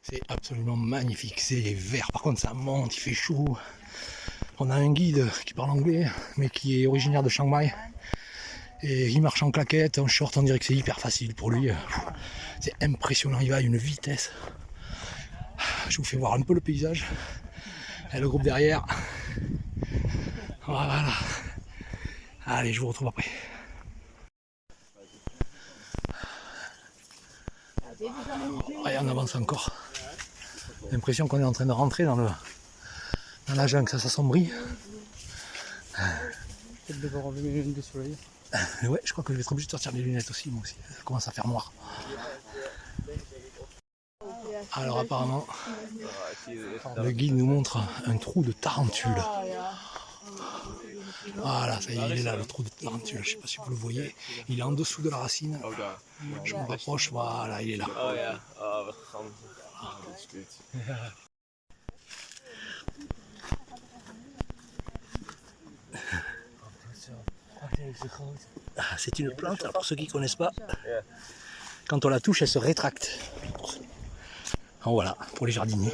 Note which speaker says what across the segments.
Speaker 1: C'est absolument magnifique, c'est vert, par contre ça monte, il fait chaud. On a un guide qui parle anglais, mais qui est originaire de Chiang Mai. Et il marche en claquette, en short, on dirait que c'est hyper facile pour lui. C'est impressionnant, il va à une vitesse. Je vous fais voir un peu le paysage. Et le groupe derrière. Voilà. Allez, je vous retrouve après. Allez, on avance encore. J'ai l'impression qu'on est en train de rentrer dans la jungle, ça s'assombrit.
Speaker 2: Peut-être devoir enlever mes lunettes de soleil.
Speaker 1: Ouais, je crois que je vais être obligé de sortir mes lunettes aussi, moi aussi. Ça commence à faire noir. Alors apparemment, le guide nous montre un trou de tarentule. Voilà, ça y est, il est là, le trou de tarentule. Je ne sais pas si vous le voyez. Il est en dessous de la racine. Je me rapproche, voilà, il est là. C'est une plante, alors pour ceux qui ne connaissent pas, quand on la touche, elle se rétracte. Voilà, pour les jardiniers.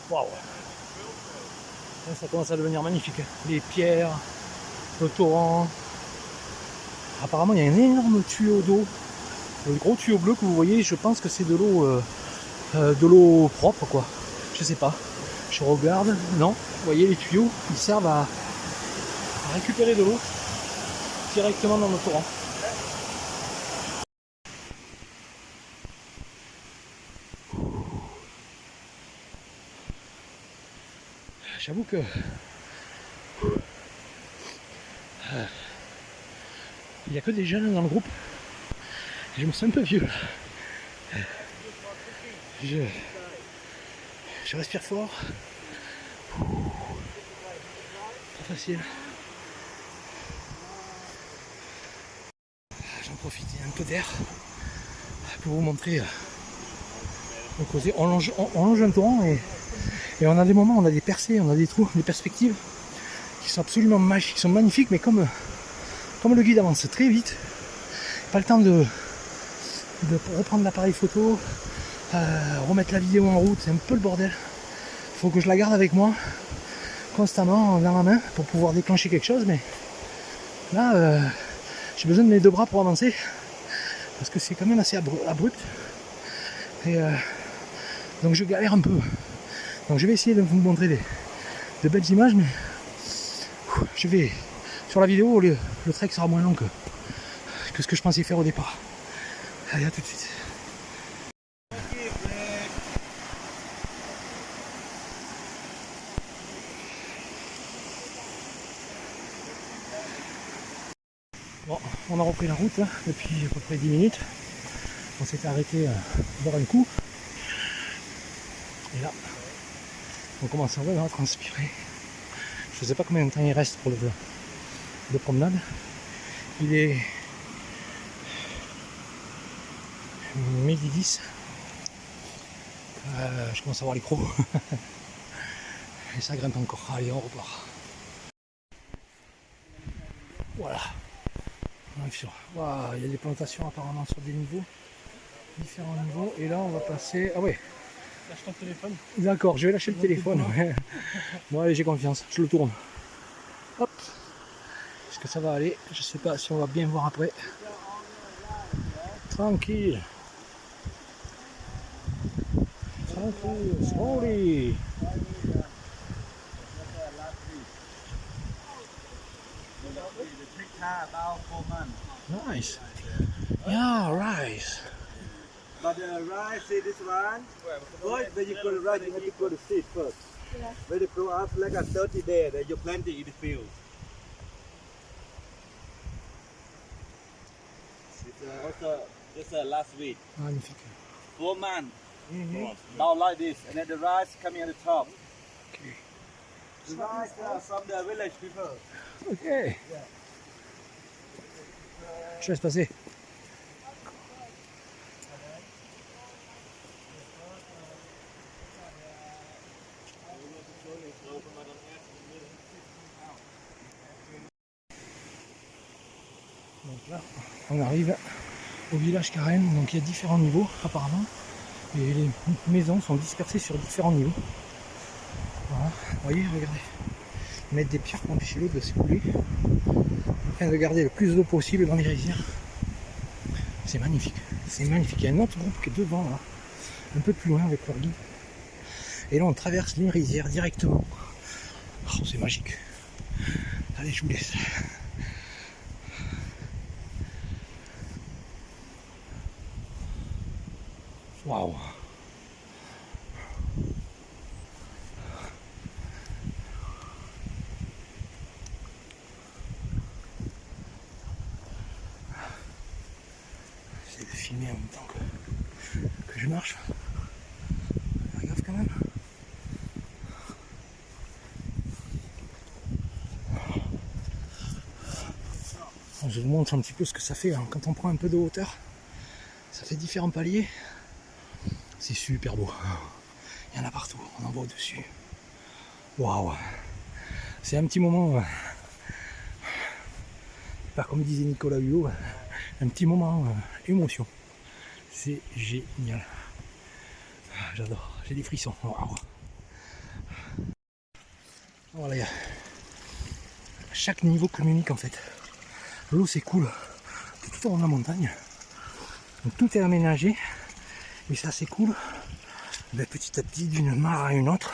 Speaker 1: Waouh! Ça commence à devenir magnifique. Les pierres, le torrent. Apparemment, il y a un énorme tuyau d'eau. Le gros tuyau bleu que vous voyez, je pense que c'est de l'eau propre, quoi. Je sais pas. Je regarde. Non. Vous voyez, les tuyaux, ils servent à récupérer de l'eau directement dans le torrent. J'avoue que il n'y a que des jeunes dans le groupe. Je me sens un peu vieux là. Je respire fort. Pas facile. J'en profite, il y a un peu d'air pour vous montrer le côté. On longe un torrent et on a des moments, on a des percées, on a des trous, des perspectives qui sont absolument magiques, qui sont magnifiques, mais comme le guide avance très vite, pas le temps de reprendre l'appareil photo, remettre la vidéo en route, c'est un peu le bordel. Il faut que je la garde avec moi constamment dans ma main pour pouvoir déclencher quelque chose, mais là j'ai besoin de mes deux bras pour avancer parce que c'est quand même assez abrupt et donc je galère un peu. Donc je vais essayer de vous montrer de belles images, mais je vais sur la vidéo le trek sera moins long que ce que je pensais faire au départ. Allez, à tout de suite. Bon, on a repris la route là, depuis à peu près 10 minutes. On s'était arrêté boire un coup. Et là, on commence à vraiment transpirer. Je ne sais pas combien de temps il reste pour le promenade. Il est midi 10. Je commence à avoir les crocs. Et ça grimpe encore. Allez, on repart. Voilà. Wow, il y a des plantations apparemment sur des niveaux. Différents niveaux. Et là, on va passer. Ah ouais.
Speaker 2: Lâche ton téléphone.
Speaker 1: D'accord, je vais lâcher le téléphone. Ouais. Bon, allez, j'ai confiance. Je le tourne. Hop. Est-ce que ça va aller? Je sais pas si on va bien voir après. Tranquille. Tranquille. Slowly.
Speaker 3: take time about 4 months.
Speaker 1: Nice. Yeah, rice.
Speaker 3: But the rice, see this one? First, when you go to rice, you have to go to seed first. When you grow up like a 30 days, then you plant it in the field. This last week.
Speaker 1: Magnifique.
Speaker 3: 4 months. Now like this, and then the rice coming at the top.
Speaker 1: Okay.
Speaker 3: The rice from the village people.
Speaker 1: Ok. Je laisse passer. Donc là, on arrive au village Karen. Donc il y a différents niveaux apparemment. Et les maisons sont dispersées sur différents niveaux. Voilà. Vous voyez, regardez. Ils mettent des pierres pour empêcher l'eau de s'écouler. Afin de garder le plus d'eau possible dans les rizières. C'est magnifique. C'est magnifique. Il y a un autre groupe qui est devant là. Un peu plus loin avec leur guide. Et là on traverse les rizières directement. Oh, c'est magique. Allez, je vous laisse. Waouh. J'essaie de filmer en même temps que je marche. Faire gaffe quand même. Je vous montre un petit peu ce que ça fait hein. Quand on prend un peu de hauteur. Ça fait différents paliers. C'est super beau. Il y en a partout, on en voit au-dessus. Waouh. C'est un petit moment, pas comme disait Nicolas Hulot, un petit moment émotion. C'est génial. J'adore, j'ai des frissons. Waouh. Voilà, chaque niveau communique en fait. L'eau s'écoule tout au long de la montagne. Donc tout est aménagé. Et ça s'écoule petit à petit d'une mare à une autre.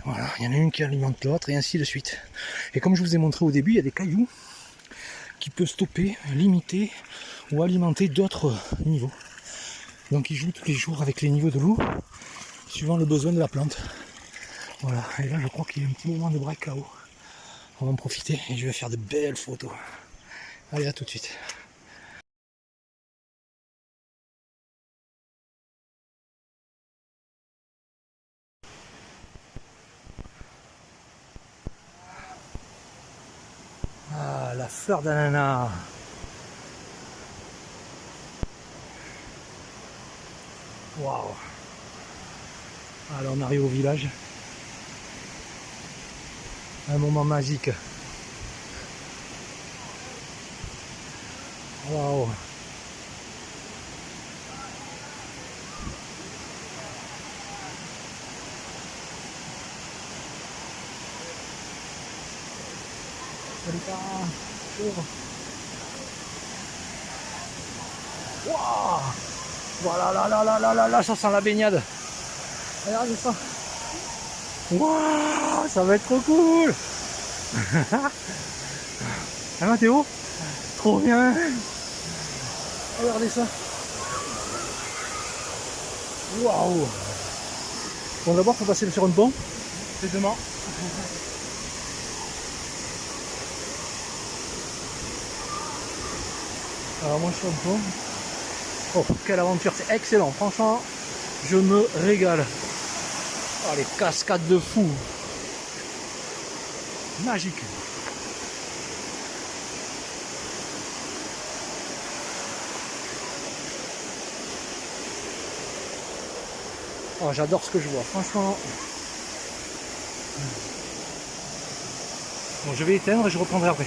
Speaker 1: Voilà, il y en a une qui alimente l'autre et ainsi de suite. Et comme je vous ai montré au début, il y a des cailloux qui peuvent stopper, limiter ou alimenter d'autres niveaux. Donc ils jouent tous les jours avec les niveaux de l'eau, suivant le besoin de la plante. Voilà, et là je crois qu'il y a un petit moment de break là-haut. On va en profiter et je vais faire de belles photos. Allez, à tout de suite. Ah, la fleur d'ananas. Waouh. Alors on arrive au village. Un moment magique. Waouh. Salut parents. Waouh. Voilà, là, ça sent la baignade. Regardez ça. Waouh, ça va être trop cool. Ah Mathéo, trop bien. Regardez ça. Waouh. Bon, d'abord, faut passer sur un pont. C'est demain. Alors moi je suis un pont. Oh, quelle aventure, c'est excellent, franchement, je me régale. Oh, les cascades de fou. Magique. Oh, j'adore ce que je vois, franchement. Bon, je vais éteindre et je reprendrai après.